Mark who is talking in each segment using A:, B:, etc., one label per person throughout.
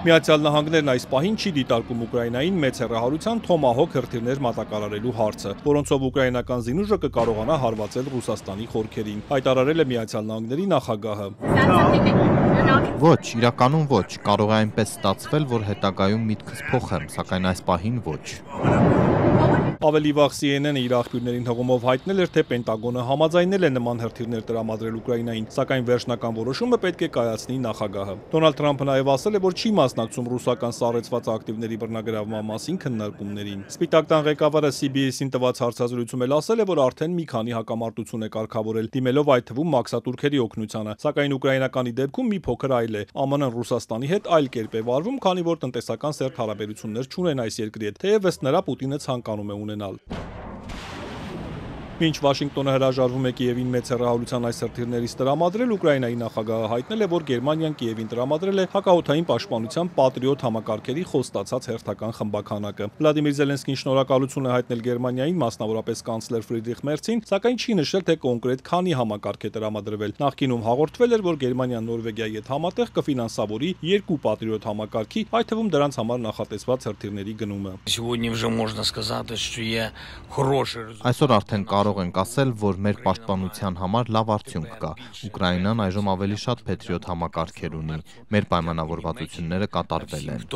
A: Միացյալ Նահանգներն այս պահին չի դիտարկում Ուկրաինային մեծ հեռահարության Թոմահոք հրթիռներ մատակարարելու հարցը, որոնցով ուկրաինական զինուժը կկարողանա հարվածել Ռուսաստանի խորքերին, հայտարարել է Միացյալ Նահանգների նախագահը։
B: Ոչ, իրականում ոչ, կարող է այնպես ստացվել, որ հետագայում միտքս փոխեմ, սակայն այս պահին ոչ։
A: Ավելի վաղ CNN-ը իր աղբյուրներին հղումով հայտնել էր, թե Պենտագոնը համաձայնել է նման հրթիռներ տրամադրել Ուկրաինային, սակայն վերջնական որոշումը պետք է կայացնի նախագահը։ Դոնալդ Թրամփը նաև ասել է, որ չի մասնակցում ռուսական սառեցված ակտիվների բռնագրավման մասին քննարկումներին։ Սպիտակ տան ղեկավարը CBS-ին տված հարցազրույցում էլ ասել է, որ արդեն մի քանի հակամարտություն է կարգավորել, դիմելով այդ թվում մաքսատուրքերի օգնությանը, սակայն ուկրաինականի դեպքում մի փոքր այլ է։ ԱՄՆ-ն Ռուսաստանի հետ այլ կերպ է վարվում, քանի որ տնտեսական սերտ հարաբերություններ չունեն այս երկրի հետ, թեև ըստ նրա Պուտինը ցանկանում է ունենալ։ Մինչ Վաշինգտոնը հրաժարվում է Կիևին մեծ հեռահարության այս հրթիռներից տրամադրել, Ուկրաինայի նախագահը հայտնել է, որ Գերմանիան Կիևին տրամադրել է հակաօդային պաշտպանության Պատրիոտ համակարգերի խոստացած հերթական խմբաքանակը։ Վլադիմիր Զելենսկին շնորհակալություն է հայտնել Գերմանիային, մասնավորապես կանցլեր Ֆրիդրիխ Մերցին, սակայն չի նշել, թե կոնկրետ քանի համակարգ է տրամադրվել։ Նախկինում հաղորդվել էր, որ Գերմանիան Նորվեգիայի հետ համատեղ կֆինանսավորի 2 Պատրիոտ համակարգի, այդ թվում դրանց համար նախատեսված հրթիռների գնումը։
B: Այսօր արդեն կարող ենք ասել, որ մեր պաշտպանության համար լավ արդյունք կա։ Ուկրաինան այժմ ավելի շատ Փետրիոտ համակարգեր ունի։ Մեր պայմանավորվածությունները կատարվել են։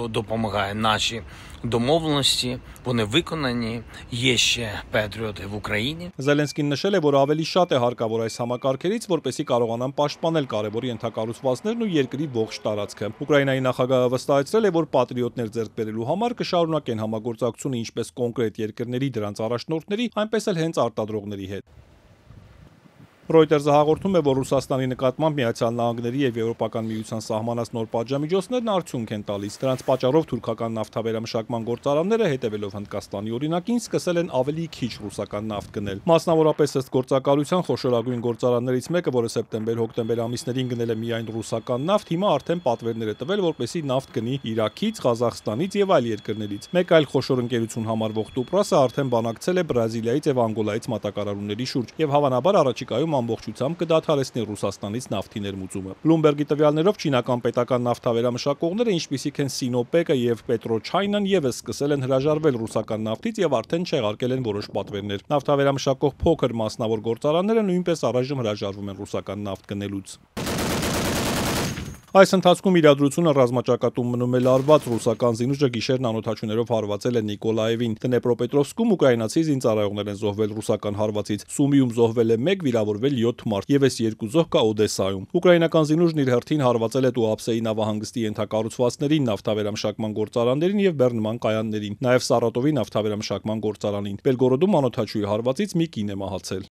A: Զելենսկին նշել է, որ ավելի շատ է հարկավոր այս համակարգերից, որպեսզի կարողանան պաշտպանել կարևոր ենթակառուցվածքներն ու երկրի ողջ տարածքը։ Ուկրաինայի նախագահը վստահեցրել է, որ պատրիոտներ ձեռք բերելու համար կշարունակեն համագործակցությունը ինչպես կոնկրետ երկրների դրանց առաջնորդների, այնպես էլ հենց արտադրողների հետ։ Reuters-ը հաղորդում է, որ Ռուսաստանի նկատմամբ Միացյալ Նահանգների եւ Եվրոպական միության սահմանած նոր պատժամիջոցներն արդյունք են տալիս։ Դրանց պատճառով թուրքական նավթավերամշակման գործարանները, հետևելով Հնդկաստանի օրինակին, սկսել են ավելի քիչ ռուսական նավթ գնել։ Մասնավորապես ըստ գործակալության խոշորագույն գործարաններից մեկը, որը սեպտեմբեր-հոկտեմբեր ամիսներին գնել է միայն ռուսական նավթ, հիմա արդեն պատվերներ է տվել, որպեսզի նավթ գնի Իրաքից, Ղազախստանից եւ այլ երկրներից։ Մեկ այլ խոշոր ընկերություն համարվող Տուպրասը արդեն բանակցել է Բրազիլիայից եւ Անգոլայից մատակարարումների շուրջ եւ հավանաբար առաջիկայում ամբողջությամբ կդադարեցնի Ռուսաստանից նավթի ներմուծումը։ Բլումբերգի տվյալներով չինական պետական նավթավերամշակողները, ինչպիսիք են Սինոպեկը եւ Պետրոչայնան, եւս սկսել են հրաժարվել ռուսական նավթից եւ արդեն չեղարկել են որոշ պատվերներ։ Նավթավերամշակող փոքր մասնավոր գործարանները նույնպես առայժմ հրաժարվում են ռուսական նավթ գնելուց։ Այս ընթացքում իրադրությունը ռազմաճակատում մնում է լարված, ռուսական զինուժը գիշերն անօդաչուներով հարվածել է Նիկոլաևին։ Դնեպրոպետրովսկում ուկրաինացի զինծառայողներ են զոհվել ռուսական հարվածից։ Սումիում զոհվել է 1, վիրավորվել 7 մարդ, եւս 2 զոհ կա Օդեսայում։ Ուկրաինական զինուժն իր հերթին հարվածել է Տուապսեի նավահանգստի ենթակառուցվածքներին, նավթավերամշակման գործարաններին եւ բեռնման կայաններին, նաեւ Սարատովի նավթավերամշակման գործարանին։ Բելգորոդում անօդաչուի հարվածից մի կին է մահացել։